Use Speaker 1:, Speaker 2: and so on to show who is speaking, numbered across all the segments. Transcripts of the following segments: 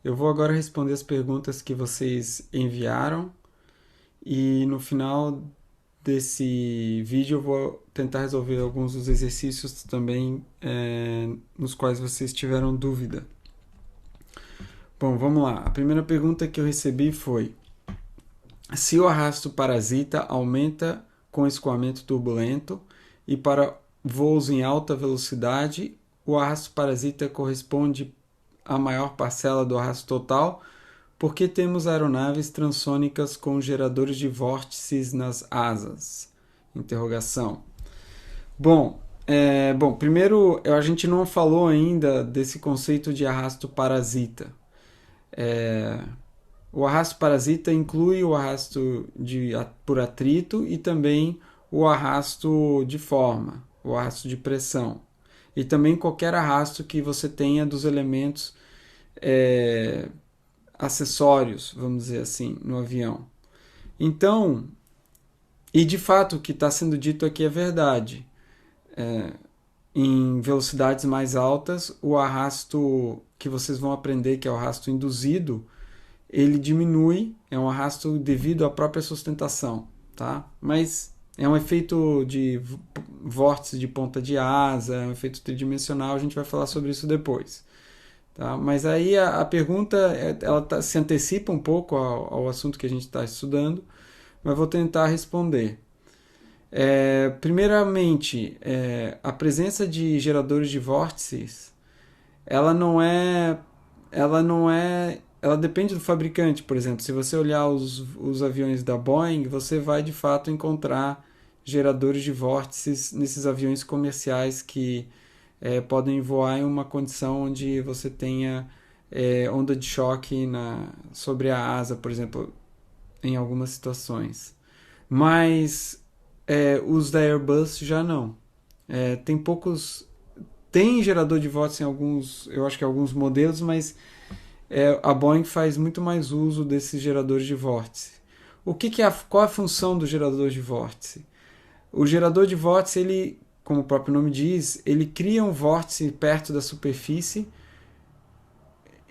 Speaker 1: Eu vou agora responder as perguntas que vocês enviaram e no final desse vídeo eu vou tentar resolver alguns dos exercícios também nos quais vocês tiveram dúvida. Bom, vamos lá. A primeira pergunta que eu recebi foi: se o arrasto parasita aumenta com escoamento turbulento e para voos em alta velocidade, o arrasto parasita corresponde à maior parcela do arrasto total, porque temos aeronaves transônicas com geradores de vórtices nas asas? Interrogação. Bom, primeiro a gente não falou ainda desse conceito de arrasto parasita. É, o arrasto parasita inclui o arrasto por atrito e também o arrasto de forma, o arrasto de pressão. E também qualquer arrasto que você tenha dos elementos é, acessórios, vamos dizer assim, no avião. Então, e de fato o que está sendo dito aqui é verdade. Em velocidades mais altas, o arrasto que vocês vão aprender, que é o arrasto induzido, ele diminui, é um arrasto devido à própria sustentação, tá? Mas é um efeito de vórtice de ponta de asa, é um efeito tridimensional, a gente vai falar sobre isso depois. Tá? Mas aí a pergunta ela se antecipa um pouco ao assunto que a gente está estudando, mas vou tentar responder. Primeiramente, a presença de geradores de vórtices, ela não é, ela não é, ela depende do fabricante. Por exemplo, se você olhar os aviões da Boeing, você vai de fato encontrar geradores de vórtices nesses aviões comerciais que podem voar em uma condição onde você tenha onda de choque sobre a asa, por exemplo, em algumas situações. Mas os da Airbus já não. Tem poucos. Tem gerador de vórtice em alguns, eu acho que alguns modelos, mas a Boeing faz muito mais uso desses geradores de vórtice. Qual a função do gerador de vórtice? O gerador de vórtice, ele, como o próprio nome diz, ele cria um vórtice perto da superfície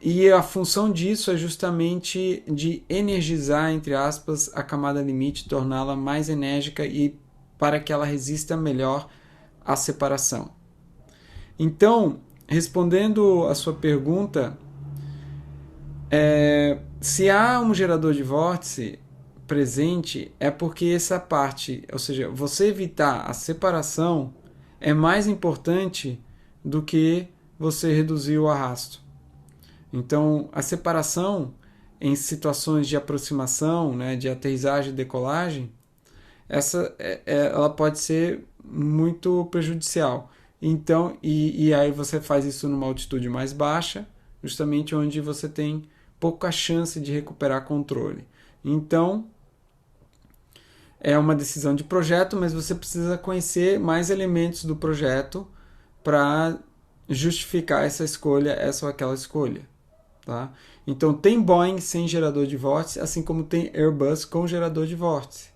Speaker 1: e a função disso é justamente de energizar, entre aspas, a camada limite, torná-la mais enérgica e para que ela resista melhor à separação. Então, respondendo a sua pergunta, se há um gerador de vórtice presente, é porque essa parte, ou seja, você evitar a separação é mais importante do que você reduzir o arrasto. Então, a separação em situações de aproximação, né, de aterrissagem e decolagem, ela pode ser muito prejudicial. Então, e aí você faz isso numa altitude mais baixa, justamente onde você tem pouca chance de recuperar controle. Então, é uma decisão de projeto, mas você precisa conhecer mais elementos do projeto para justificar essa escolha, essa ou aquela escolha. Tá? Então, tem Boeing sem gerador de vórtice, assim como tem Airbus com gerador de vórtice.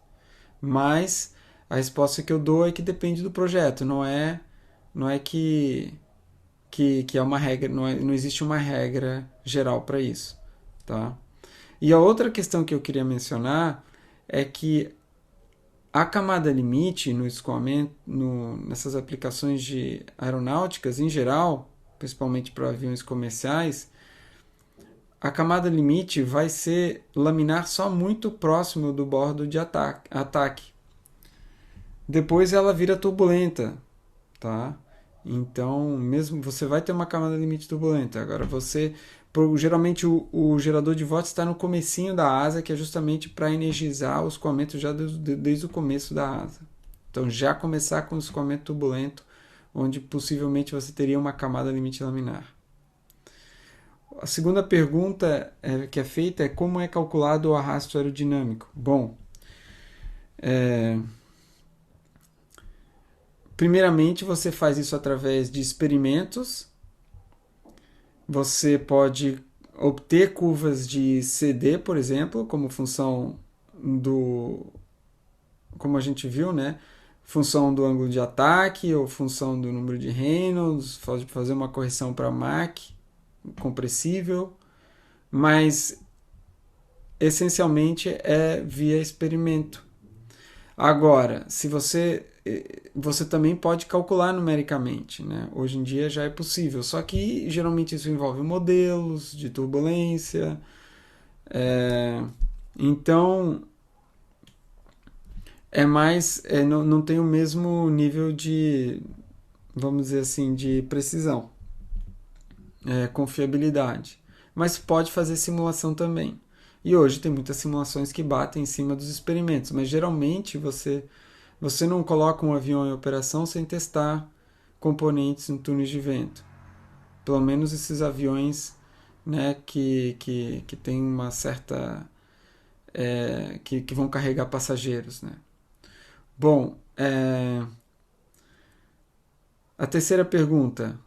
Speaker 1: Mas a resposta que eu dou é que depende do projeto, não é que é uma regra, não existe uma regra geral para isso. Tá? E a outra questão que eu queria mencionar é que a camada limite no escoamento, nessas aplicações de aeronáuticas em geral, principalmente para aviões comerciais, a camada limite vai ser laminar só muito próximo do bordo de ataque. Depois ela vira turbulenta, tá? Então, mesmo você vai ter uma camada limite turbulenta. Agora geralmente o gerador de vórtice está no comecinho da asa, que é justamente para energizar o escoamento já desde o começo da asa. Então, já começar com o escoamento turbulento, onde possivelmente você teria uma camada limite laminar. A segunda pergunta que é feita é como é calculado o arrasto aerodinâmico. Bom, primeiramente você faz isso através de experimentos. Você pode obter curvas de CD, por exemplo, como função como a gente viu, né? Função do ângulo de ataque ou função do número de Reynolds, pode fazer uma correção para Mach compressível, mas essencialmente é via experimento. Agora, se você também pode calcular numericamente, né? Hoje em dia já é possível, só que geralmente isso envolve modelos de turbulência, então não tem o mesmo nível de, vamos dizer assim, de precisão, confiabilidade, mas pode fazer simulação também. E hoje tem muitas simulações que batem em cima dos experimentos, mas geralmente você não coloca um avião em operação sem testar componentes em túneis de vento. Pelo menos esses aviões, né, que tem uma certa... que vão carregar passageiros. Né? Bom, a terceira pergunta.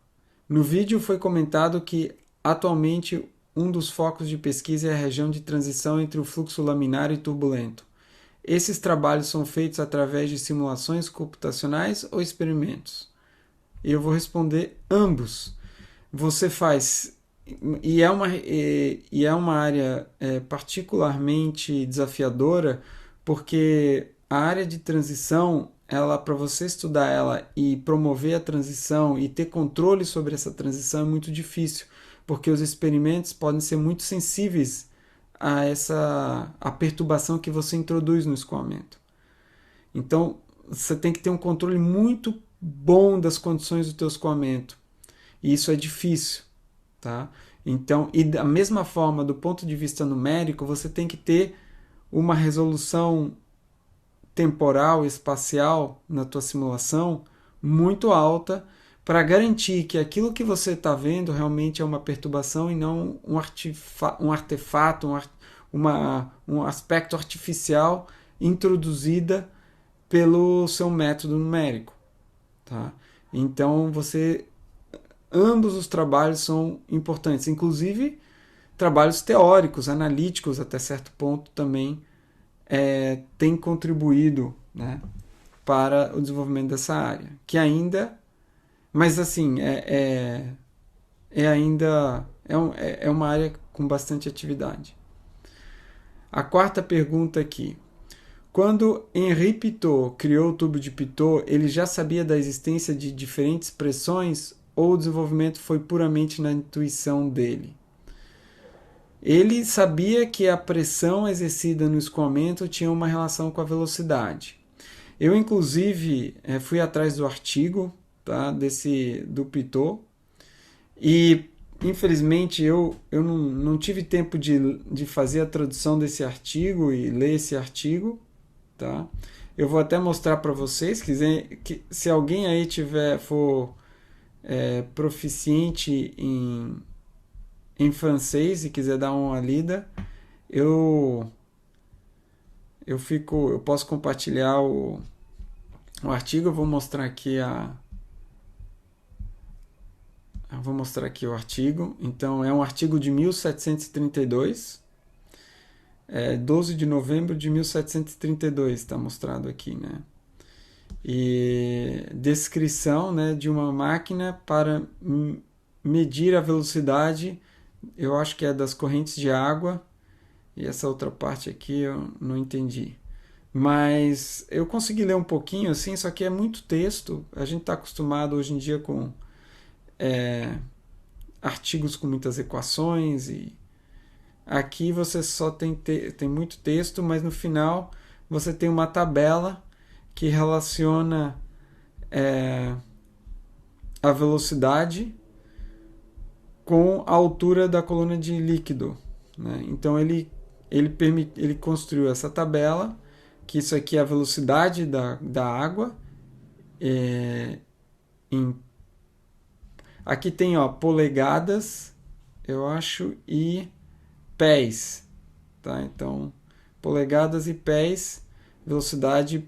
Speaker 1: No vídeo foi comentado que atualmente um dos focos de pesquisa é a região de transição entre o fluxo laminar e turbulento. Esses trabalhos são feitos através de simulações computacionais ou experimentos? E eu vou responder ambos. Você faz, e é uma área particularmente desafiadora, porque a área de transição, ela, para você estudar ela e promover a transição e ter controle sobre essa transição é muito difícil, porque os experimentos podem ser muito sensíveis a perturbação que você introduz no escoamento. Então, você tem que ter um controle muito bom das condições do teu escoamento. E isso é difícil, tá? Então, e da mesma forma, do ponto de vista numérico, você tem que ter uma resolução temporal e espacial na tua simulação muito alta para garantir que aquilo que você está vendo realmente é uma perturbação e não um artefato, um aspecto artificial introduzida pelo seu método numérico. Tá? Então, ambos os trabalhos são importantes, inclusive trabalhos teóricos, analíticos até certo ponto também têm contribuído, né, para o desenvolvimento dessa área, que ainda, mas assim, ainda é uma área com bastante atividade. A quarta pergunta aqui. Quando Henri Pitot criou o tubo de Pitot, ele já sabia da existência de diferentes pressões ou o desenvolvimento foi puramente na intuição dele? Ele sabia que a pressão exercida no escoamento tinha uma relação com a velocidade. Eu, inclusive, fui atrás do artigo, tá, do Pitot, e infelizmente eu não tive tempo de fazer a tradução desse artigo e ler esse artigo. Tá? Eu vou até mostrar para vocês, se alguém aí for proficiente em francês e quiser dar uma lida, eu posso compartilhar o artigo. Eu vou mostrar aqui o artigo. Então, é um artigo de 1732, 12 de novembro de 1732, está mostrado aqui, né? E descrição, né, de uma máquina para medir a velocidade, eu acho que é das correntes de água, e essa outra parte aqui eu não entendi. Mas eu consegui ler um pouquinho, assim, só que é muito texto. A gente está acostumado hoje em dia com artigos com muitas equações, e aqui você só tem muito texto, mas no final você tem uma tabela que relaciona a velocidade com a altura da coluna de líquido. Né? Então ele construiu essa tabela, que isso aqui é a velocidade da água. Aqui tem polegadas, eu acho, e pés. Tá? Então, polegadas e pés, velocidade,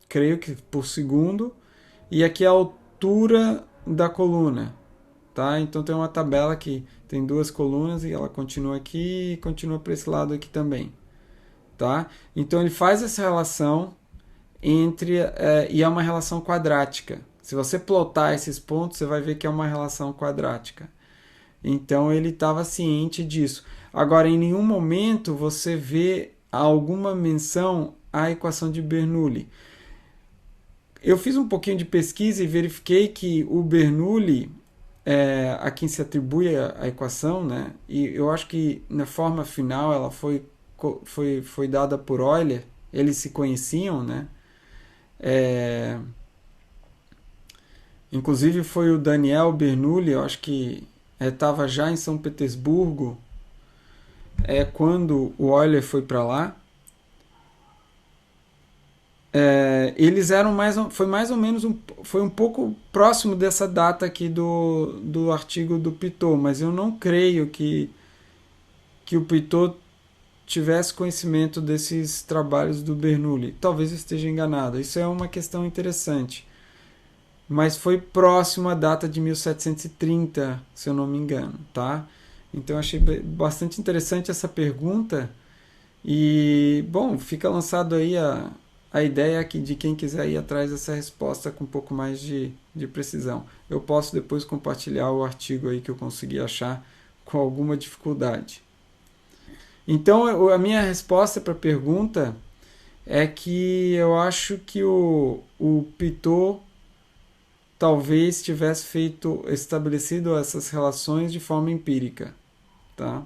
Speaker 1: creio que por segundo, e aqui é a altura da coluna. Tá? Então tem uma tabela que tem duas colunas e ela continua aqui e continua para esse lado aqui também. Tá? Então ele faz essa relação e é uma relação quadrática. Se você plotar esses pontos, você vai ver que é uma relação quadrática. Então ele estava ciente disso. Agora, em nenhum momento você vê alguma menção à equação de Bernoulli. Eu fiz um pouquinho de pesquisa e verifiquei que o Bernoulli, a quem se atribui a equação, né? E eu acho que na forma final ela foi dada por Euler, eles se conheciam, né? É, inclusive foi o Daniel Bernoulli, eu acho que estava já em São Petersburgo quando o Euler foi para lá. Eles eram foi mais ou menos foi um pouco próximo dessa data aqui do artigo do Pitot, mas eu não creio que o Pitot tivesse conhecimento desses trabalhos do Bernoulli. Talvez eu esteja enganado. Isso é uma questão interessante. Mas foi próximo à data de 1730, se eu não me engano, tá? Então eu achei bastante interessante essa pergunta. E, bom, fica lançado aí a ideia aqui de quem quiser ir atrás dessa resposta com um pouco mais de precisão. Eu posso depois compartilhar o artigo aí que eu consegui achar com alguma dificuldade. Então, a minha resposta para a pergunta é que eu acho que o Pitot talvez tivesse estabelecido essas relações de forma empírica, tá?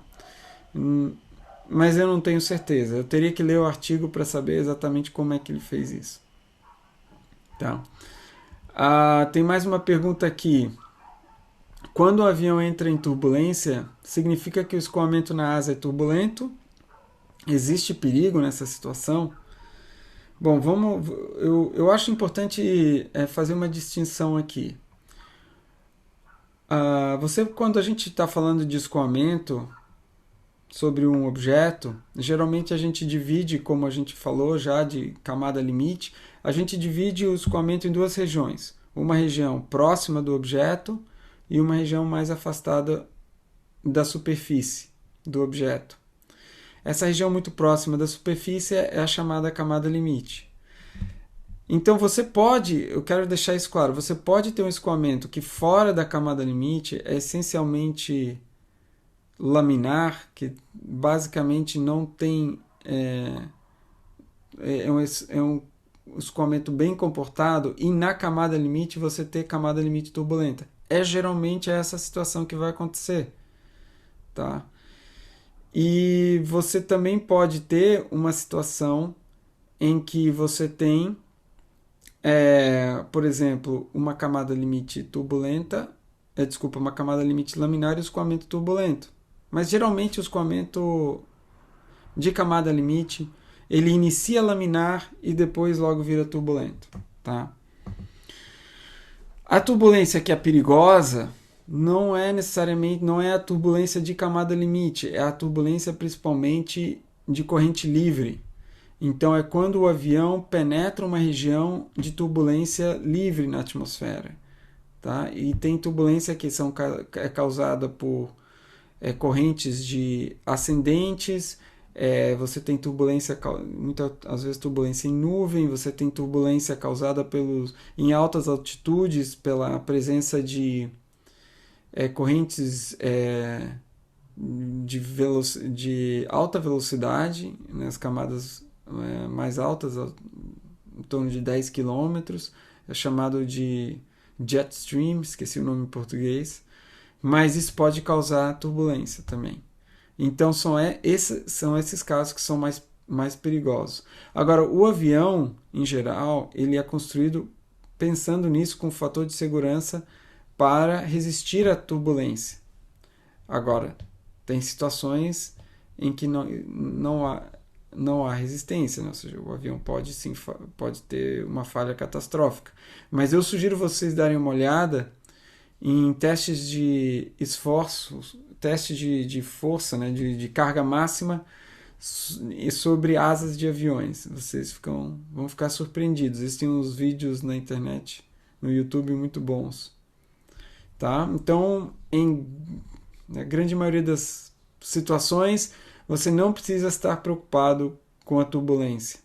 Speaker 1: Mas eu não tenho certeza. Eu teria que ler o artigo para saber exatamente como é que ele fez isso, tá? Tem mais uma pergunta aqui. Quando o avião entra em turbulência, significa que o escoamento na asa é turbulento? Existe perigo nessa situação? Bom, eu acho importante fazer uma distinção aqui. Quando a gente está falando de escoamento sobre um objeto, geralmente a gente divide, como a gente falou já de camada limite, a gente divide o escoamento em duas regiões. Uma região próxima do objeto e uma região mais afastada da superfície do objeto. Essa região muito próxima da superfície é a chamada camada limite. Então eu quero deixar isso claro, você pode ter um escoamento que fora da camada limite é essencialmente laminar, que basicamente não tem... É um escoamento bem comportado, e na camada limite você ter camada limite turbulenta. Geralmente essa situação que vai acontecer, tá? E você também pode ter uma situação em que você tem, por exemplo, uma camada limite turbulenta, uma camada limite laminar e escoamento turbulento. Mas geralmente o escoamento de camada limite, ele inicia laminar e depois logo vira turbulento, tá? A turbulência que é perigosa não é a turbulência de camada limite, é a turbulência principalmente de corrente livre. Então é quando o avião penetra uma região de turbulência livre na atmosfera, tá? E tem turbulência que é causada por correntes de ascendentes, você tem turbulência, muitas às vezes turbulência em nuvem, você tem turbulência causada em altas altitudes pela presença de correntes de alta velocidade nas camadas mais altas, em torno de 10 km, é chamado de jet stream, esqueci o nome em português, mas isso pode causar turbulência também. Então são esses casos que são mais perigosos. Agora, o avião, em geral, ele é construído pensando nisso com um fator de segurança para resistir à turbulência. Agora, tem situações em que não há resistência, né? Ou seja, o avião pode ter uma falha catastrófica. Mas eu sugiro vocês darem uma olhada em testes de esforço, testes de força, né? de carga máxima sobre asas de aviões. Vocês vão ficar surpreendidos. Existem uns vídeos na internet, no YouTube, muito bons. Tá? Então, na grande maioria das situações, você não precisa estar preocupado com a turbulência.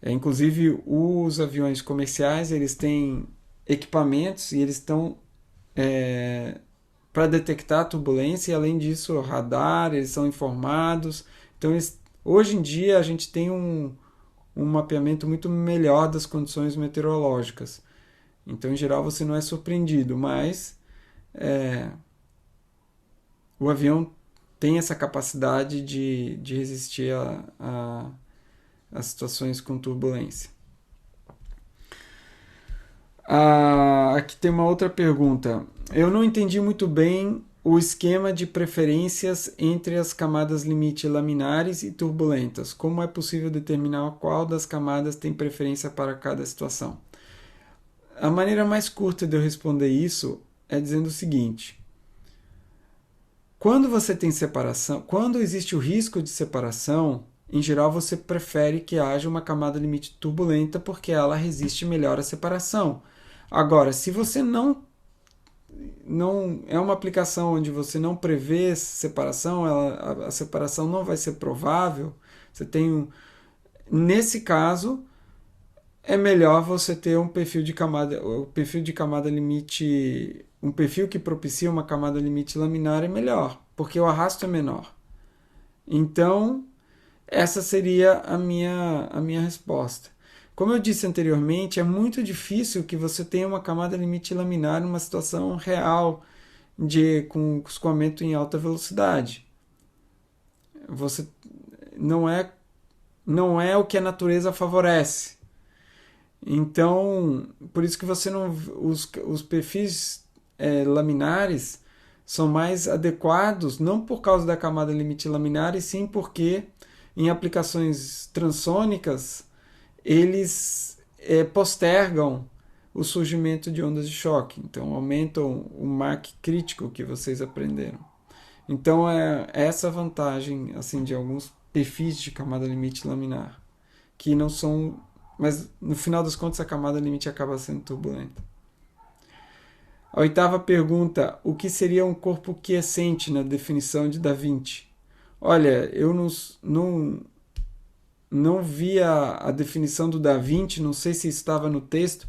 Speaker 1: Inclusive, os aviões comerciais, eles têm equipamentos e eles estão para detectar turbulência, e além disso, radar, eles são informados. Então, hoje em dia, a gente tem um mapeamento muito melhor das condições meteorológicas. Então, em geral, você não é surpreendido, mas o avião tem essa capacidade de resistir a situações com turbulência. Aqui tem uma outra pergunta. Eu não entendi muito bem o esquema de preferências entre as camadas limite laminares e turbulentas. Como é possível determinar qual das camadas tem preferência para cada situação? A maneira mais curta de eu responder isso é dizendo o seguinte: quando você tem separação, quando existe o risco de separação, em geral você prefere que haja uma camada limite turbulenta porque ela resiste melhor à separação. Agora, se você não é uma aplicação onde você não prevê separação, a separação não vai ser provável, você tem nesse caso é melhor você ter um perfil de camada limite, um perfil que propicia uma camada limite laminar é melhor, porque o arrasto é menor. Então, essa seria a minha resposta. Como eu disse anteriormente, é muito difícil que você tenha uma camada limite laminar numa situação real com escoamento em alta velocidade. Você não é o que a natureza favorece. Então, por isso que você não os perfis laminares são mais adequados, não por causa da camada limite laminar, e sim porque em aplicações transônicas eles postergam o surgimento de ondas de choque, então aumentam o Mach crítico que vocês aprenderam. Então é essa vantagem assim de alguns perfis de camada limite laminar, que não são, mas no final das contas a camada limite acaba sendo turbulenta. A oitava pergunta: o que seria um corpo quiescente na definição de Da Vinci? Olha, eu não vi a definição do Da Vinci, não sei se estava no texto.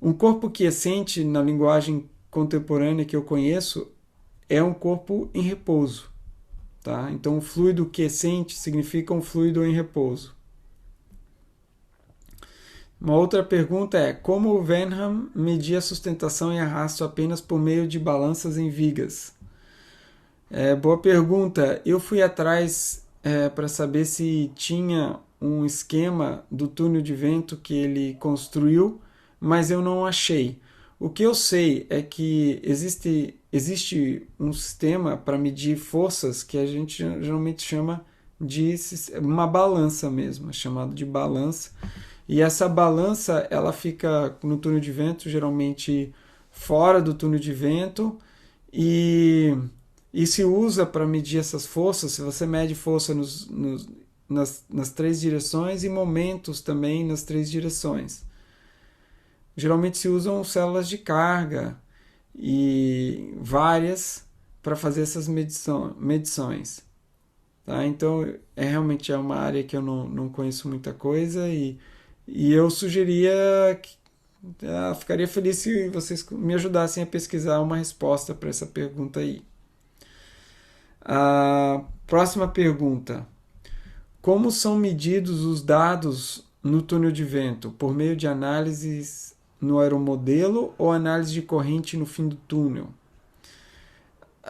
Speaker 1: Um corpo quiescente, na linguagem contemporânea que eu conheço, é um corpo em repouso. Tá? Então, um fluido quiescente significa um fluido em repouso. Uma outra pergunta é: como o Wenham media a sustentação e arrasto apenas por meio de balanças em vigas? Boa pergunta. Eu fui atrás para saber se tinha um esquema do túnel de vento que ele construiu, mas eu não achei. O que eu sei é que existe um sistema para medir forças que a gente geralmente chama de uma balança mesmo, é chamado de balança. E essa balança ela fica no túnel de vento, geralmente fora do túnel de vento, e se usa para medir essas forças. Se você mede força nas três direções e momentos também nas três direções. Geralmente se usam células de carga e várias para fazer essas medições. Tá? Então, realmente é uma área que eu não conheço muita coisa e eu sugeria ficaria feliz se vocês me ajudassem a pesquisar uma resposta para essa pergunta aí. A próxima pergunta: como são medidos os dados no túnel de vento? Por meio de análises no aeromodelo ou análise de corrente no fim do túnel?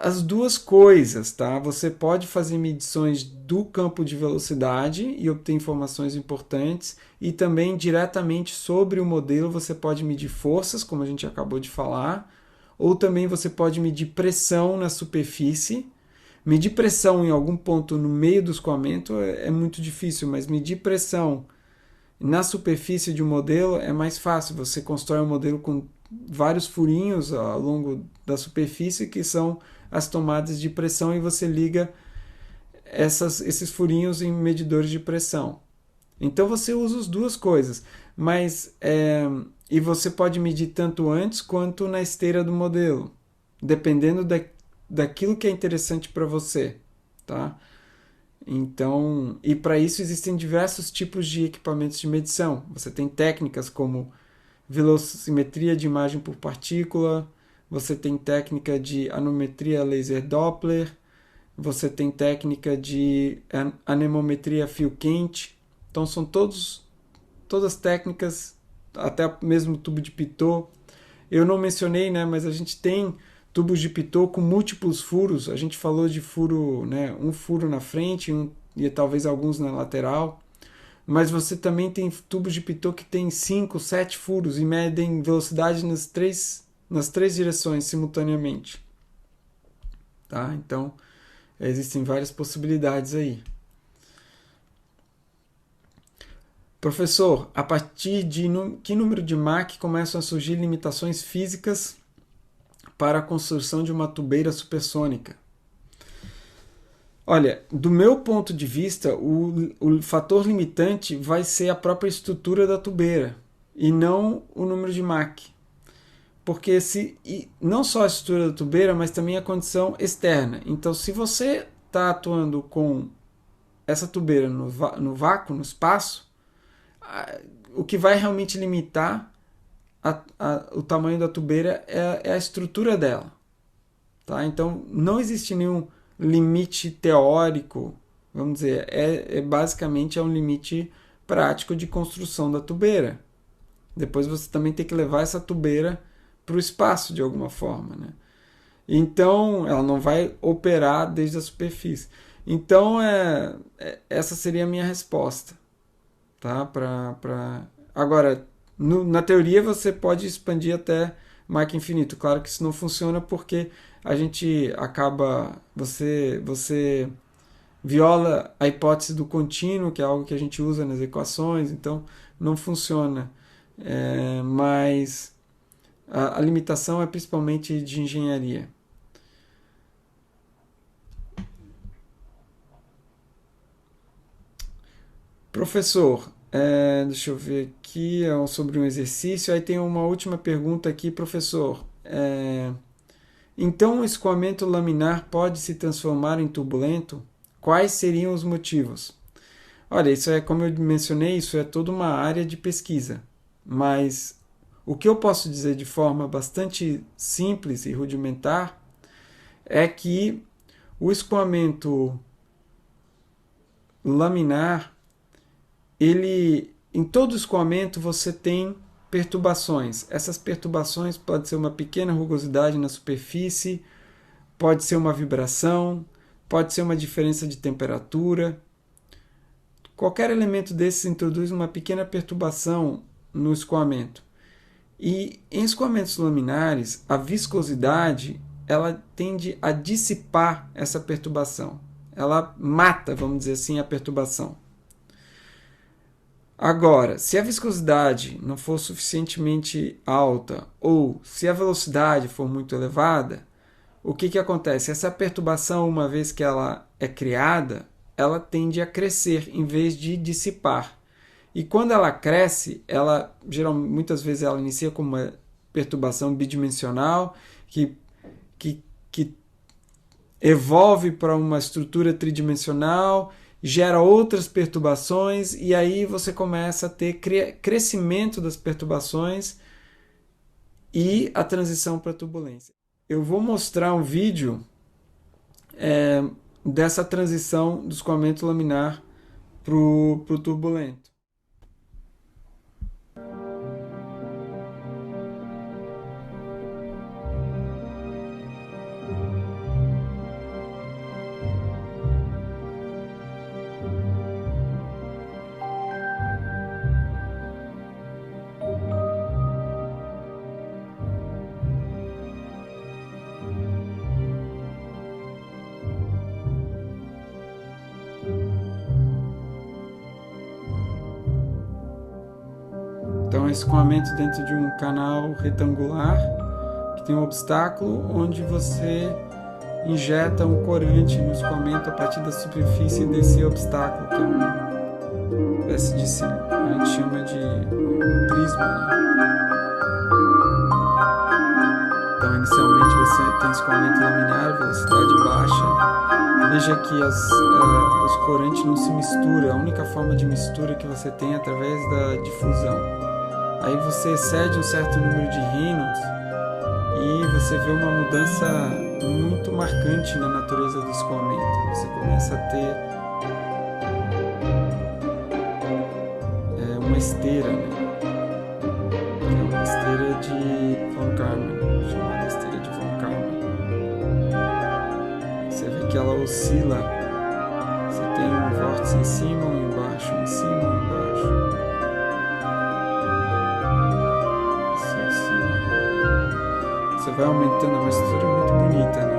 Speaker 1: As duas coisas, tá? Você pode fazer medições do campo de velocidade e obter informações importantes, e também diretamente sobre o modelo você pode medir forças, como a gente acabou de falar, ou também você pode medir pressão na superfície. Medir pressão em algum ponto no meio do escoamento é muito difícil, mas medir pressão na superfície de um modelo é mais fácil. Você constrói um modelo com vários furinhos ao longo da superfície que são as tomadas de pressão, e você liga esses furinhos em medidores de pressão. Então você usa as duas coisas, mas e você pode medir tanto antes quanto na esteira do modelo, dependendo daquilo que é interessante para você, tá? Então, e para isso existem diversos tipos de equipamentos de medição. Você tem técnicas como velocimetria de imagem por partícula, você tem técnica de anemometria laser Doppler, você tem técnica de anemometria fio quente. Então são todas técnicas, até mesmo tubo de Pitot. Eu não mencionei, né, mas a gente tem tubos de Pitot com múltiplos furos. A gente falou de furo, né, um furo na frente e talvez alguns na lateral. Mas você também tem tubos de Pitot que tem 5, 7 furos e medem velocidade nas três direções simultaneamente. Tá? Então, existem várias possibilidades aí. Professor, a partir de que número de Mach começam a surgir limitações físicas para a construção de uma tubeira supersônica? Olha, do meu ponto de vista, o fator limitante vai ser a própria estrutura da tubeira e não o número de Mach. Porque não só a estrutura da tubeira, mas também a condição externa. Então, se você está atuando com essa tubeira no vácuo, no espaço, o que vai realmente limitar o tamanho da tubeira é a estrutura dela. Tá? Então, não existe nenhum limite teórico, vamos dizer, basicamente é um limite prático de construção da tubeira. Depois você também tem que levar essa tubeira para o espaço de alguma forma, né? Então ela não vai operar desde a superfície. Então essa seria a minha resposta, tá? Agora, na teoria você pode expandir até Mach infinito. Claro que isso não funciona porque a gente acaba, você viola a hipótese do contínuo, que é algo que a gente usa nas equações, então não funciona. Mas a limitação é principalmente de engenharia. Professor, deixa eu ver aqui, sobre um exercício. Aí tem uma última pergunta aqui, professor. Então o escoamento laminar pode se transformar em turbulento? Quais seriam os motivos? Olha, isso como eu mencionei, isso é toda uma área de pesquisa. Mas o que eu posso dizer de forma bastante simples e rudimentar é que o escoamento laminar, em todo escoamento você tem perturbações. Essas perturbações podem ser uma pequena rugosidade na superfície, pode ser uma vibração, pode ser uma diferença de temperatura. Qualquer elemento desses introduz uma pequena perturbação no escoamento. E em escoamentos laminares, a viscosidade ela tende a dissipar essa perturbação. Ela mata, vamos dizer assim, a perturbação. Agora, se a viscosidade não for suficientemente alta ou se a velocidade for muito elevada, o que acontece? Essa perturbação, uma vez que ela é criada, ela tende a crescer em vez de dissipar. E quando ela cresce, muitas vezes ela inicia como uma perturbação bidimensional que evolve para uma estrutura tridimensional, gera outras perturbações e aí você começa a ter crescimento das perturbações e a transição para a turbulência. Eu vou mostrar um vídeo dessa transição do escoamento laminar para o turbulento. Então, esse escoamento dentro de um canal retangular que tem um obstáculo onde você injeta um corante no escoamento a partir da superfície desse obstáculo, que é uma espécie de a gente chama de prisma, né? Então, inicialmente você tem escoamento laminar, velocidade baixa. Veja que os corantes não se misturam, a única forma de mistura que você tem é através da difusão. Aí você excede um certo número de Reynolds e você vê uma mudança muito marcante na natureza do escoamento. Você começa a ter uma esteira, né? Que é uma esteira de Von Karman, chamada esteira de Von Karman. Você vê que ela oscila. Você tem um vórtice em cima, um embaixo, em cima, um embaixo. Você oscila. Você vai aumentando, é uma estrutura muito bonita, né?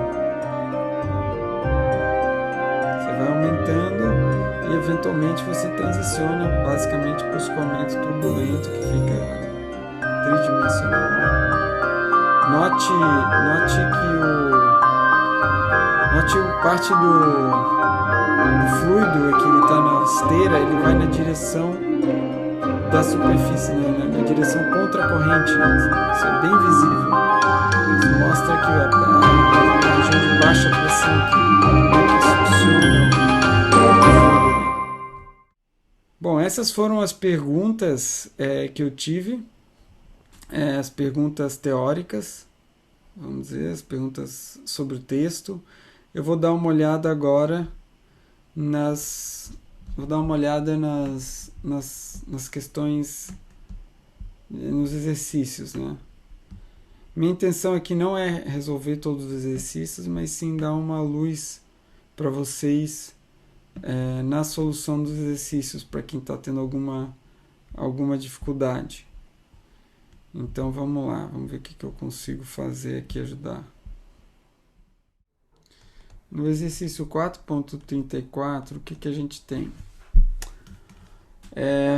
Speaker 1: Você vai aumentando e eventualmente você transiciona basicamente para o escoamento turbulento que fica tridimensional. Note que parte do fluido que ele está na esteira, ele vai na direção da superfície, né? Na direção contra a corrente, né? Isso é bem visível. Isso mostra que a região de baixa pressão que succiona. Bom, essas foram as perguntas que eu tive, as perguntas teóricas, vamos dizer, as perguntas sobre o texto. Eu vou dar uma olhada agora nas questões, nos exercícios, né? Minha intenção aqui não é resolver todos os exercícios, mas sim dar uma luz para vocês na solução dos exercícios, para quem está tendo alguma dificuldade. Então vamos lá, vamos ver o que eu consigo fazer aqui, ajudar. No exercício 4.34, o que a gente tem?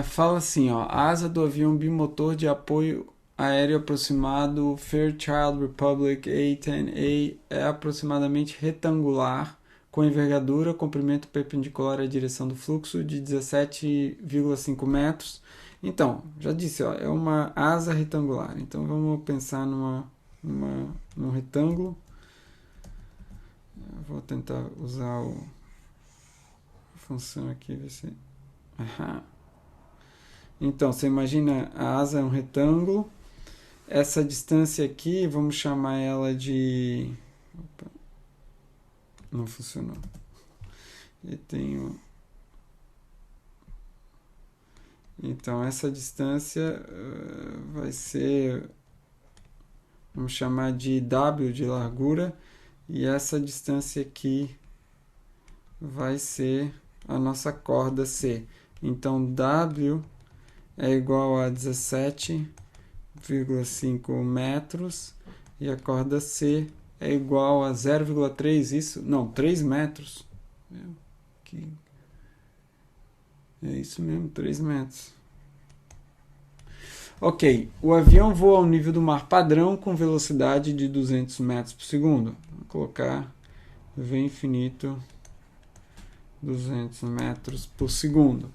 Speaker 1: Fala assim, ó, a asa do avião bimotor de apoio aéreo aproximado Fairchild Republic A-10A é aproximadamente retangular, com envergadura, comprimento perpendicular à direção do fluxo de 17,5 metros. Então, já disse, ó, é uma asa retangular. Então vamos pensar num retângulo. Eu vou tentar usar a função aqui, ver se... Então, você imagina, a asa é um retângulo. Essa distância aqui, vamos chamar ela de... Opa. Não funcionou. E tenho... Então, essa distância vai ser... Vamos chamar de W de largura. E essa distância aqui vai ser a nossa corda C. Então, W é igual a 17,5 metros. E a corda C é igual a 0,3, isso? Não, 3 metros. É isso mesmo, 3 metros. Ok, o avião voa ao nível do mar padrão com velocidade de 200 metros por segundo. Vou colocar V infinito 200 metros por segundo.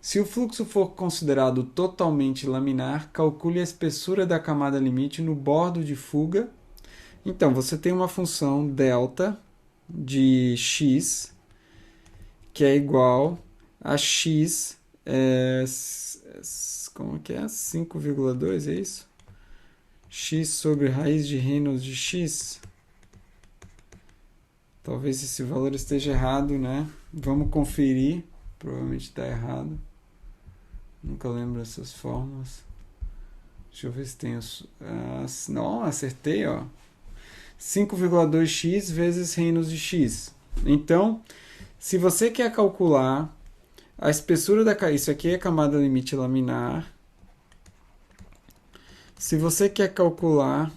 Speaker 1: Se o fluxo for considerado totalmente laminar, calcule a espessura da camada limite no bordo de fuga. Então, você tem uma função delta de x, que é igual a x, como que é? 5,2, é isso? X sobre raiz de Reynolds de x. Talvez esse valor esteja errado, né? Vamos conferir. Provavelmente está errado. Nunca lembro essas fórmulas. Deixa eu ver se tem... não, acertei, ó. 5,2x vezes Reynolds de x. Então, se você quer calcular a espessura da... Isso aqui é a camada limite laminar. Se você quer calcular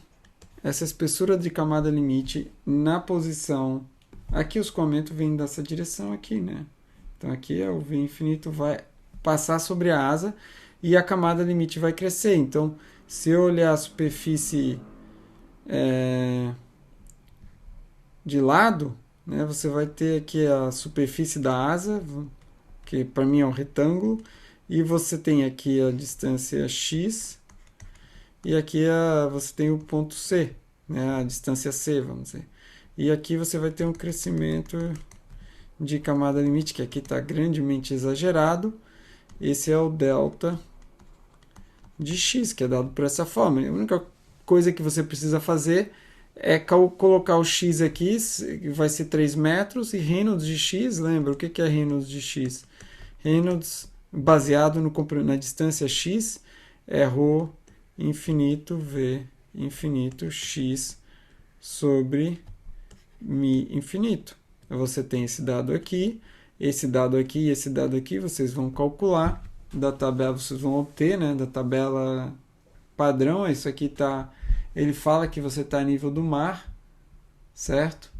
Speaker 1: essa espessura de camada limite na posição... Aqui o escoamento vem dessa direção aqui, né? Então aqui o V infinito vai passar sobre a asa e a camada limite vai crescer. Então, se eu olhar a superfície de lado, né, você vai ter aqui a superfície da asa, que para mim é um retângulo, e você tem aqui a distância x, e aqui você tem o ponto C, né, a distância C, vamos dizer. E aqui você vai ter um crescimento de camada limite, que aqui está grandemente exagerado. Esse é o delta de x, que é dado por essa forma. A única coisa que você precisa fazer é colocar o x aqui, que vai ser 3 metros, e Reynolds de x, lembra? O que é Reynolds de x? Reynolds, baseado na distância x, é ρ infinito v infinito x sobre μ infinito. Você tem esse dado aqui e esse dado aqui, vocês vão calcular. Da tabela vocês vão obter, né? Da tabela padrão, isso aqui tá... Ele fala que você está a nível do mar, certo?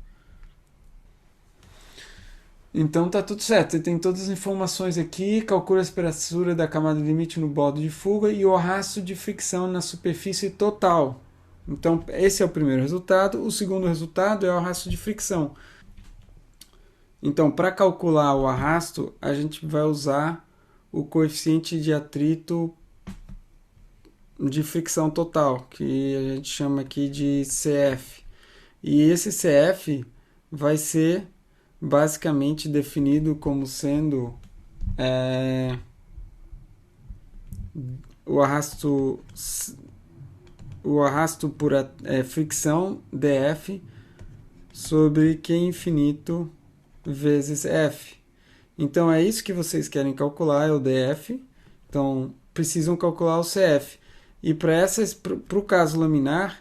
Speaker 1: Então tá tudo certo, você tem todas as informações aqui, calcula a espessura da camada limite no bordo de fuga e o arrasto de fricção na superfície total. Então esse é o primeiro resultado. O segundo resultado é o arrasto de fricção. Então, para calcular o arrasto, a gente vai usar o coeficiente de atrito de fricção total, que a gente chama aqui de CF. E esse CF vai ser basicamente definido como sendo o arrasto por fricção dF sobre Q infinito vezes F. Então é isso que vocês querem calcular, é o dF. Então precisam calcular o CF. E para o caso laminar,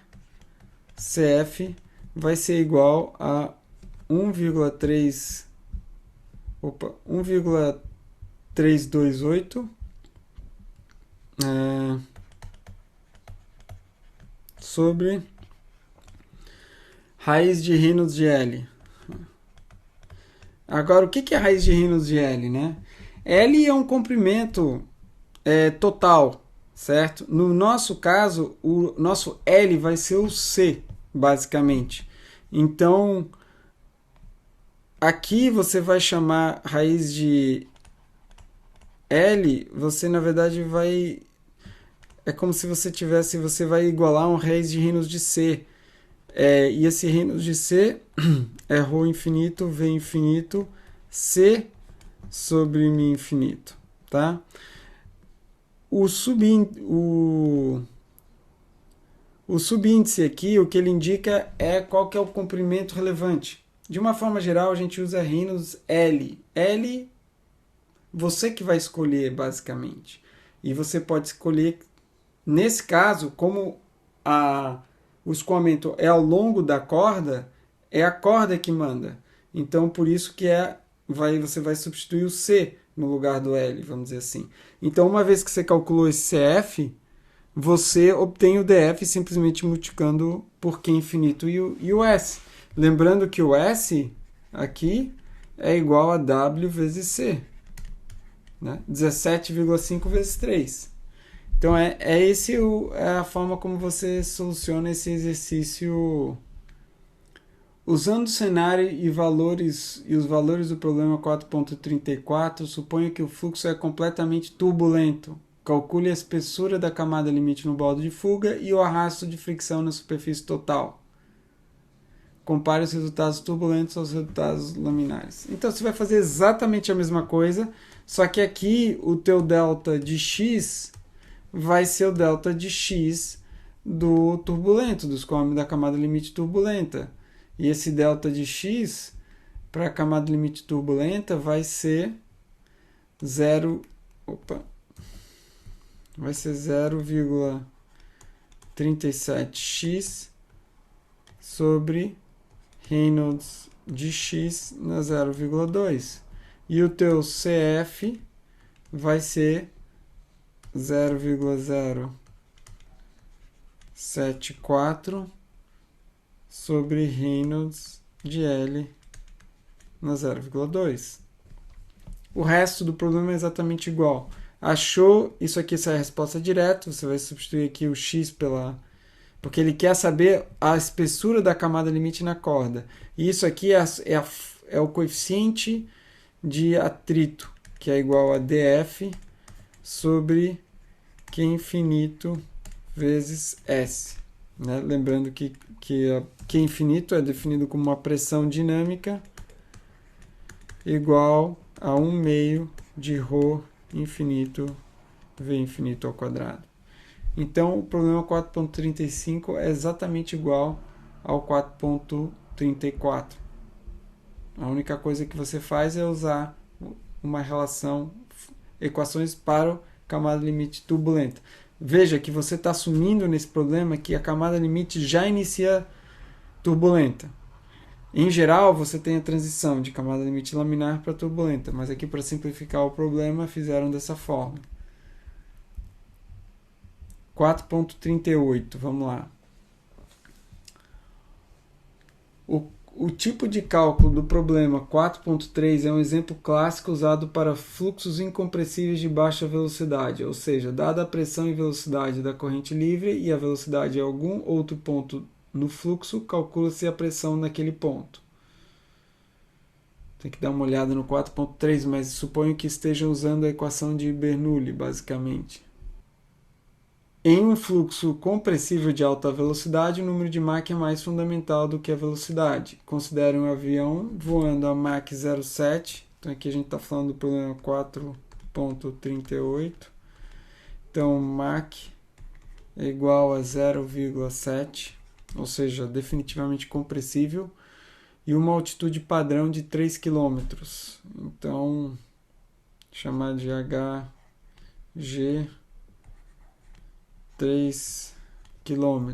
Speaker 1: CF vai ser igual a 1,328 sobre raiz de Reynolds de L. Agora, o que é raiz de Reynolds de L, né? L é um comprimento total, certo? No nosso caso, o nosso L vai ser o C, basicamente. Então, aqui você vai chamar raiz de L, você na verdade vai... É como se você vai igualar uma raiz de Reynolds de C. E esse Reynolds de C é ρ infinito, v infinito, C sobre μ infinito, tá? O subíndice aqui, o que ele indica é qual que é o comprimento relevante. De uma forma geral, a gente usa Reynolds L. L, você que vai escolher, basicamente. E você pode escolher, nesse caso, como o escoamento é ao longo da corda, é a corda que manda. Então, por isso que você vai substituir o C no lugar do L, vamos dizer assim. Então, uma vez que você calculou esse CF, você obtém o DF simplesmente multiplicando por Q infinito e o S. Lembrando que o S aqui é igual a W vezes C. Né? 17,5 vezes 3. Então, é a forma como você soluciona esse exercício usando o cenário e os valores do problema 4.34. Suponha que o fluxo é completamente turbulento. Calcule a espessura da camada limite no bordo de fuga e o arrasto de fricção na superfície total. Compare os resultados turbulentos aos resultados laminares. Então, você vai fazer exatamente a mesma coisa, só que aqui o teu delta de x vai ser o delta de x do turbulento, do escoamento da camada limite turbulenta. E esse delta de x para a camada limite turbulenta vai ser 0,37x sobre Reynolds de x na 0,2. E o teu CF vai ser 0,074 sobre Reynolds de L na 0,2. O resto do problema é exatamente igual. Achou, isso aqui é a resposta direta, você vai substituir aqui o x porque ele quer saber a espessura da camada limite na corda. E isso aqui é o coeficiente de atrito, que é igual a dF sobre Q infinito vezes S. Né? Lembrando que Q infinito é definido como uma pressão dinâmica igual a 1/2 de ρ infinito V infinito ao quadrado. Então, o problema 4.35 é exatamente igual ao 4.34. A única coisa que você faz é usar uma relação, equações para camada limite turbulenta. Veja que você está assumindo nesse problema que a camada limite já inicia turbulenta. Em geral, você tem a transição de camada limite laminar para turbulenta, mas aqui, para simplificar o problema, fizeram dessa forma. 4.38, vamos lá. O tipo de cálculo do problema 4.3 é um exemplo clássico usado para fluxos incompressíveis de baixa velocidade, ou seja, dada a pressão e velocidade da corrente livre e a velocidade em algum outro ponto no fluxo, calcula-se a pressão naquele ponto. Tem que dar uma olhada no 4.3, mas suponho que estejam usando a equação de Bernoulli, basicamente. Em um fluxo compressível de alta velocidade, o número de Mach é mais fundamental do que a velocidade. Considere um avião voando a Mach 0,7. Então aqui a gente está falando do problema 4.38. Então Mach é igual a 0,7, ou seja, definitivamente compressível. E uma altitude padrão de 3 km. Então, chamar de HG 3 km.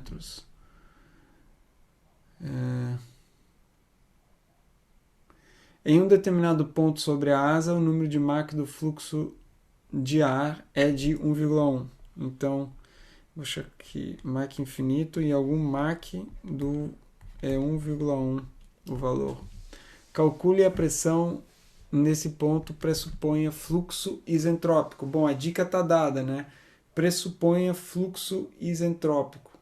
Speaker 1: Em um determinado ponto sobre a asa, o número de Mach do fluxo de ar é de 1,1. Então, vou achar aqui Mach infinito e algum Mach do 1,1 o valor. Calcule a pressão nesse ponto, pressuponha fluxo isentrópico. Bom, a dica está dada, né? Pressuponha fluxo isentrópico.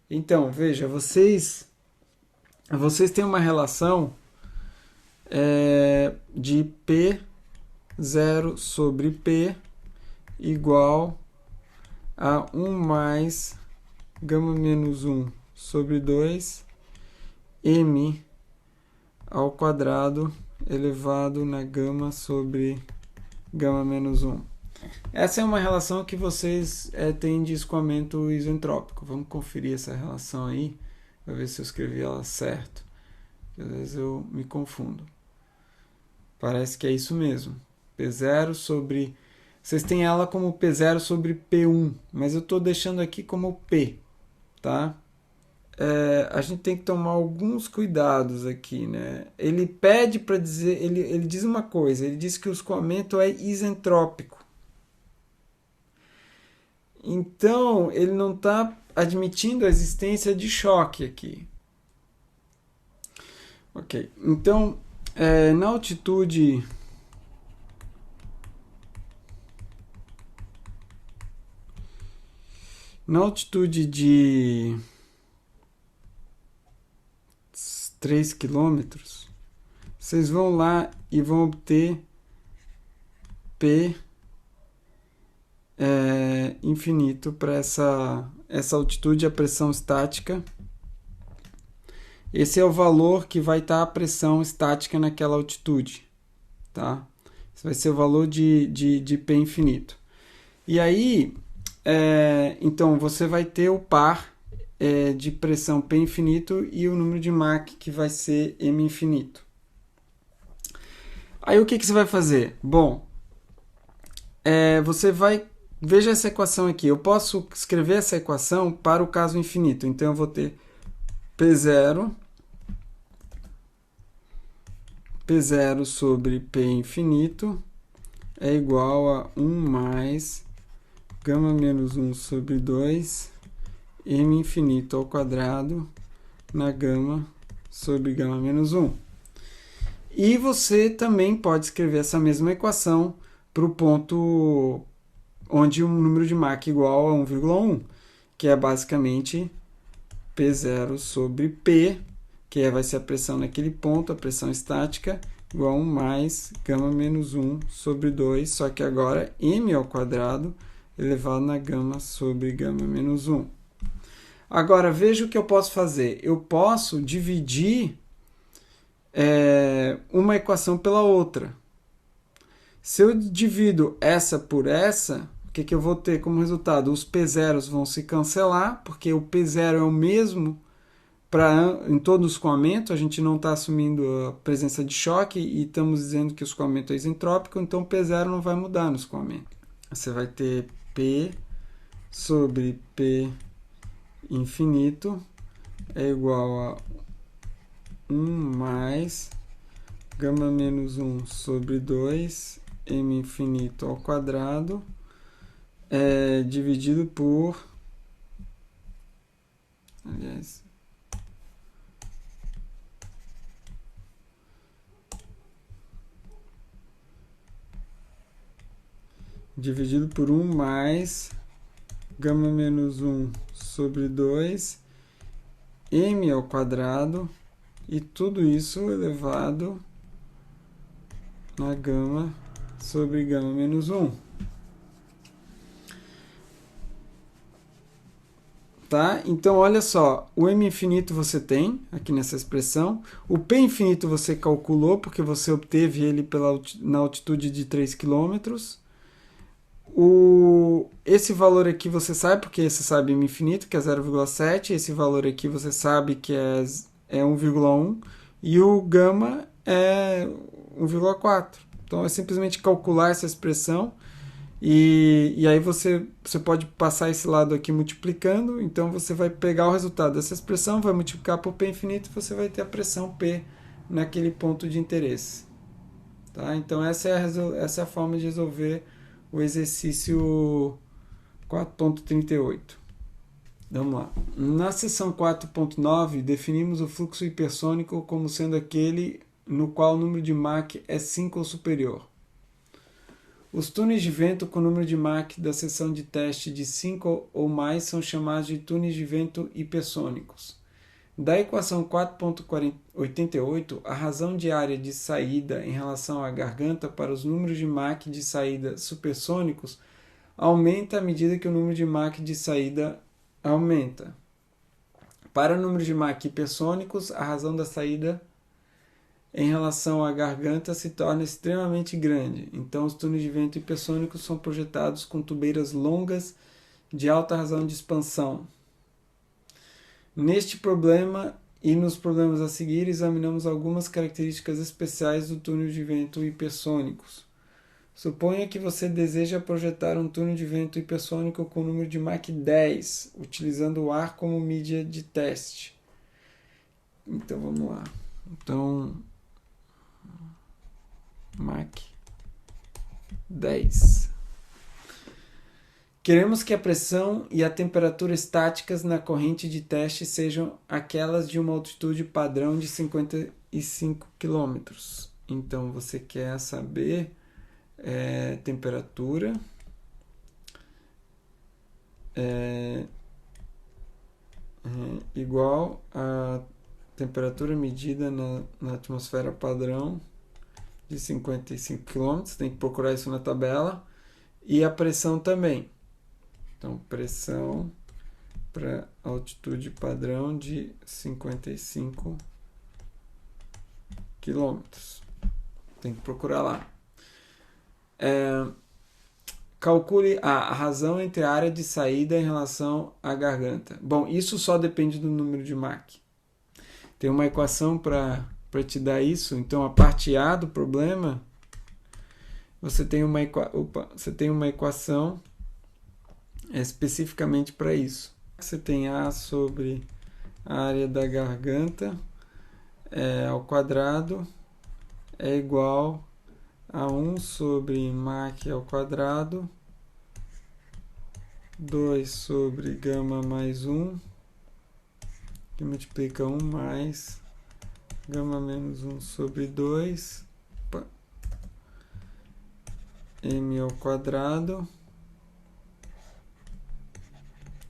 Speaker 1: Então, veja, vocês têm uma relação de P0 sobre P igual a 1 mais gama menos 1 sobre 2 m ao quadrado elevado na gama sobre gama menos 1. Essa é uma relação que vocês têm de escoamento isentrópico. Vamos conferir essa relação aí, para ver se eu escrevi ela certo. Às vezes eu me confundo. Parece que é isso mesmo. P0 sobre... Vocês têm ela como P0 sobre P1, mas eu estou deixando aqui como P, tá? A gente tem que tomar alguns cuidados aqui, né? Ele pede para dizer... Ele diz uma coisa, ele diz que o escoamento é isentrópico. Então, ele não está admitindo a existência de choque aqui. Ok, então, na altitude de 3 km, vocês vão lá e vão obter P infinito para essa altitude, a pressão estática. Esse é o valor que vai estar a pressão estática naquela altitude, tá? Esse vai ser o valor de P infinito. E aí, então, você vai ter o par de pressão P infinito e o número de Mach, que vai ser M infinito. Aí, o que você vai fazer? Bom, você vai... Veja essa equação aqui. Eu posso escrever essa equação para o caso infinito. Então, eu vou ter P0 sobre P infinito é igual a 1 mais gama menos 1 sobre 2 M infinito ao quadrado na gama sobre gama menos 1. E você também pode escrever essa mesma equação para o ponto onde o número de Mach é igual a 1,1, que é basicamente P0 sobre P, que vai ser a pressão naquele ponto, a pressão estática, igual a 1 mais gama menos 1 sobre 2, só que agora M ao quadrado elevado na gama sobre gama menos 1. Agora, veja o que eu posso fazer. Eu posso dividir uma equação pela outra. Se eu divido essa por essa, o que eu vou ter como resultado? Os P0s vão se cancelar, porque o P0 é o mesmo em todo o escoamento, a gente não está assumindo a presença de choque e estamos dizendo que o escoamento é isentrópico, então o P0 não vai mudar no escoamento. Você vai ter P sobre P infinito é igual a 1 mais gama menos 1 sobre 2 m infinito ao quadrado dividido por... Aliás... dividido por 1 mais gama menos 1 sobre 2 m ao quadrado e tudo isso elevado na gama sobre gama menos 1. Tá? Então, olha só, o m infinito você tem aqui nessa expressão, o p infinito você calculou porque você obteve ele na altitude de 3 km. Esse valor aqui você sabe, porque você sabe m infinito, que é 0,7, esse valor aqui você sabe que é 1,1, e o gama é 1,4. Então é simplesmente calcular essa expressão, e aí você pode passar esse lado aqui multiplicando, então você vai pegar o resultado dessa expressão, vai multiplicar por P infinito, e você vai ter a pressão P naquele ponto de interesse. Tá? Então essa é a forma de resolver o exercício 4.38. Vamos lá. Na seção 4.9, definimos o fluxo hipersônico como sendo aquele no qual o número de Mach é 5 ou superior. Os túneis de vento com número de Mach da seção de teste de 5 ou mais são chamados de túneis de vento hipersônicos. Da equação 4.88, a razão de área de saída em relação à garganta para os números de Mach de saída supersônicos aumenta à medida que o número de Mach de saída aumenta. Para números de Mach hipersônicos, a razão da saída em relação à garganta se torna extremamente grande. Então, os túneis de vento hipersônicos são projetados com tubeiras longas de alta razão de expansão. Neste problema e nos problemas a seguir, examinamos algumas características especiais do túnel de vento hipersônicos. Suponha que você deseja projetar um túnel de vento hipersônico com número de Mach 10, utilizando o ar como mídia de teste. Então, vamos lá. Então, Mach 10. Queremos que a pressão e a temperatura estáticas na corrente de teste sejam aquelas de uma altitude padrão de 55 km. Então, você quer saber temperatura igual a temperatura medida na atmosfera padrão de 55 km. Tem que procurar isso na tabela. E a pressão também. Então, pressão para altitude padrão de 55 km. Tem que procurar lá. Calcule a razão entre a área de saída em relação à garganta. Bom, isso só depende do número de Mach. Tem uma equação para te dar isso. Então, a parte A do problema, você tem uma equação especificamente para isso. Você tem A sobre a área da garganta ao quadrado é igual a 1 sobre Mach ao quadrado, 2 sobre gama mais 1, que multiplica 1 mais gama menos 1 sobre 2, m ao quadrado,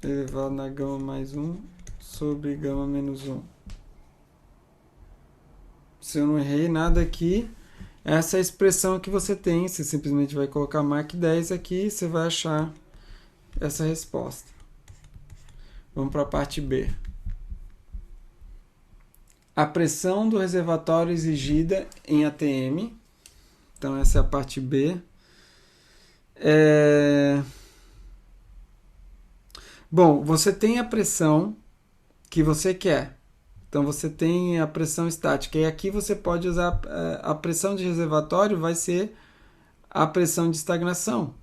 Speaker 1: elevado na gama mais 1 sobre gama menos 1. Se eu não errei nada aqui, essa é a expressão que você tem. Você simplesmente vai colocar Mach 10 aqui e você vai achar essa resposta. Vamos para a parte B. A pressão do reservatório exigida em ATM. Então, essa é a parte B. Bom, você tem a pressão que você quer. Então você tem a pressão estática. E aqui você pode usar a pressão de reservatório vai ser a pressão de estagnação,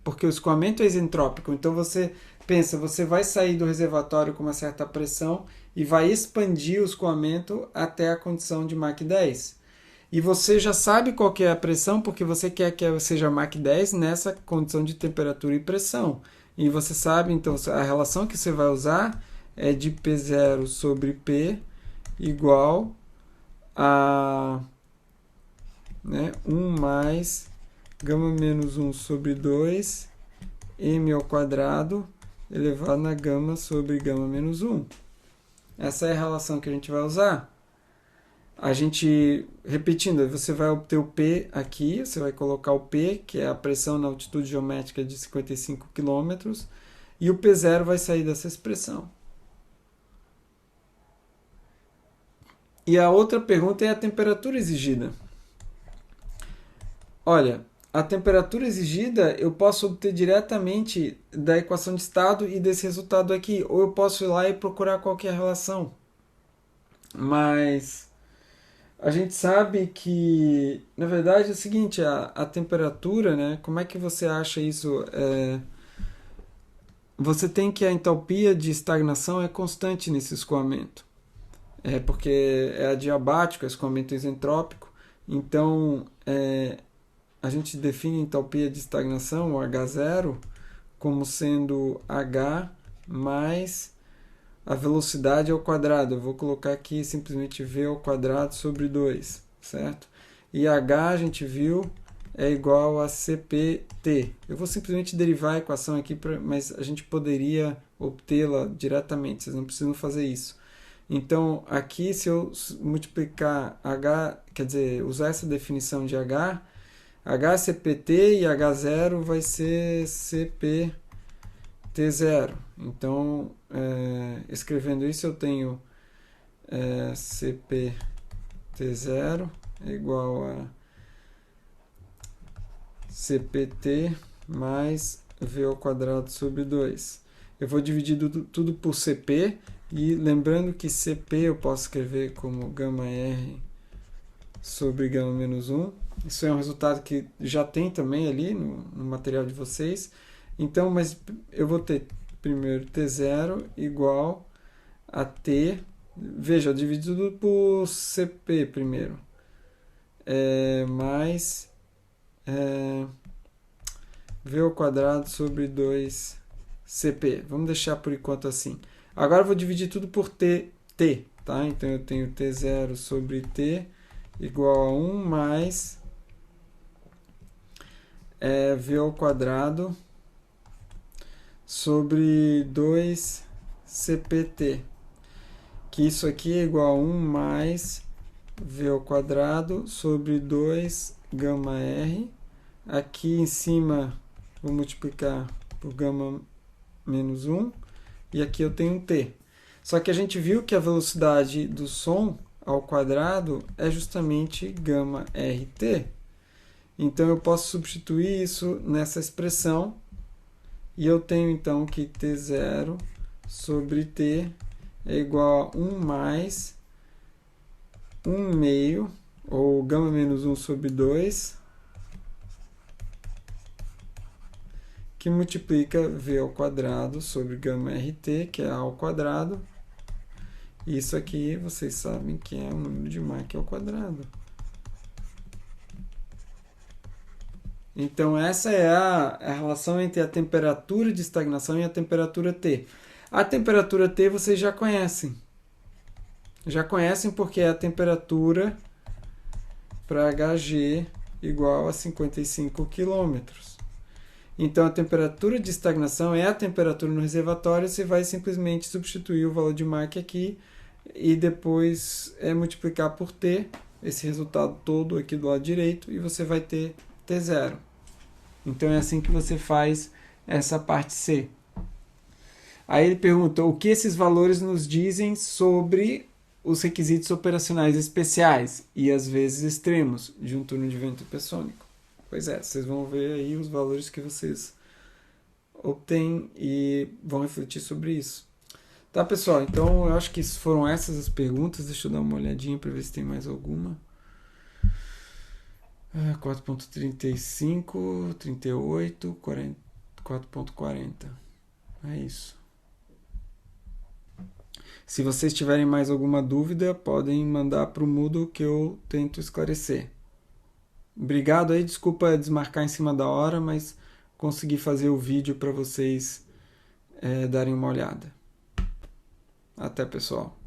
Speaker 1: porque o escoamento é isentrópico. Então você pensa, você vai sair do reservatório com uma certa pressão e vai expandir o escoamento até a condição de Mach 10. E você já sabe qual que é a pressão, porque você quer que seja Mach 10 nessa condição de temperatura e pressão. E você sabe, então, a relação que você vai usar é de P0 sobre P igual a 1 mais gama menos 1 sobre 2 m ao quadrado elevado na gama sobre gama menos 1. Essa é a relação que a gente vai usar. A gente, repetindo, você vai obter o P aqui, você vai colocar o P, que é a pressão na altitude geométrica de 55 km, e o P0 vai sair dessa expressão. E a outra pergunta é a temperatura exigida. Olha, a temperatura exigida eu posso obter diretamente da equação de estado e desse resultado aqui, ou eu posso ir lá e procurar qualquer relação. Mas a gente sabe que, na verdade, é o seguinte, a temperatura, né? Como é que você acha isso? Você tem que a entalpia de estagnação é constante nesse escoamento. Porque é adiabático, é escoamento isentrópico. Então, a gente define a entalpia de estagnação, o H0, como sendo H mais a velocidade ao quadrado. Eu vou colocar aqui simplesmente V ao quadrado sobre 2, certo? E H, a gente viu, é igual a CPT. Eu vou simplesmente derivar a equação aqui, mas a gente poderia obtê-la diretamente, vocês não precisam fazer isso. Então, aqui, se eu multiplicar H, quer dizer, usar essa definição de H, HCPT e H0 vai ser CPT0. Então, escrevendo isso, eu tenho CPT0 é igual a CPT mais V ao quadrado sobre 2. Eu vou dividir tudo por CP, e lembrando que CP eu posso escrever como gama R sobre gama menos 1. Isso é um resultado que já tem também ali no material de vocês. Então, mas eu vou ter primeiro T0 igual a T. Veja, eu dividi tudo por CP primeiro. Mais V ao quadrado sobre 2CP. Vamos deixar por enquanto assim. Agora eu vou dividir tudo por T, tá? Então eu tenho T0 sobre T igual a 1 mais V ao quadrado sobre 2CPT. Que isso aqui é igual a 1 mais V ao quadrado sobre 2 gama R. Aqui em cima vou multiplicar por gama menos 1. E aqui eu tenho um T. Só que a gente viu que a velocidade do som ao quadrado é justamente gama RT. Então eu posso substituir isso nessa expressão. E eu tenho então que T0 sobre T é igual a 1 mais 1 meio, ou gama menos 1 sobre 2, que multiplica V ao quadrado sobre gama RT, que é A ao quadrado. Isso aqui vocês sabem que é o número de Mach ao quadrado. Então essa é a relação entre a temperatura de estagnação e a temperatura T. A temperatura T vocês já conhecem. Já conhecem porque é a temperatura para Hg igual a 55 km. Então, a temperatura de estagnação é a temperatura no reservatório, você vai simplesmente substituir o valor de Mach aqui e depois multiplicar por T, esse resultado todo aqui do lado direito, e você vai ter T0. Então, é assim que você faz essa parte C. Aí ele pergunta o que esses valores nos dizem sobre os requisitos operacionais especiais e, às vezes, extremos de um turno de vento hipersônico. Pois é, vocês vão ver aí os valores que vocês obtêm e vão refletir sobre isso. Tá, pessoal? Então eu acho que foram essas as perguntas. Deixa eu dar uma olhadinha para ver se tem mais alguma. 4.35, 38, 4.40. É isso. Se vocês tiverem mais alguma dúvida, podem mandar para o Moodle que eu tento esclarecer. Obrigado aí, desculpa desmarcar em cima da hora, mas consegui fazer o vídeo para vocês darem uma olhada. Até, pessoal.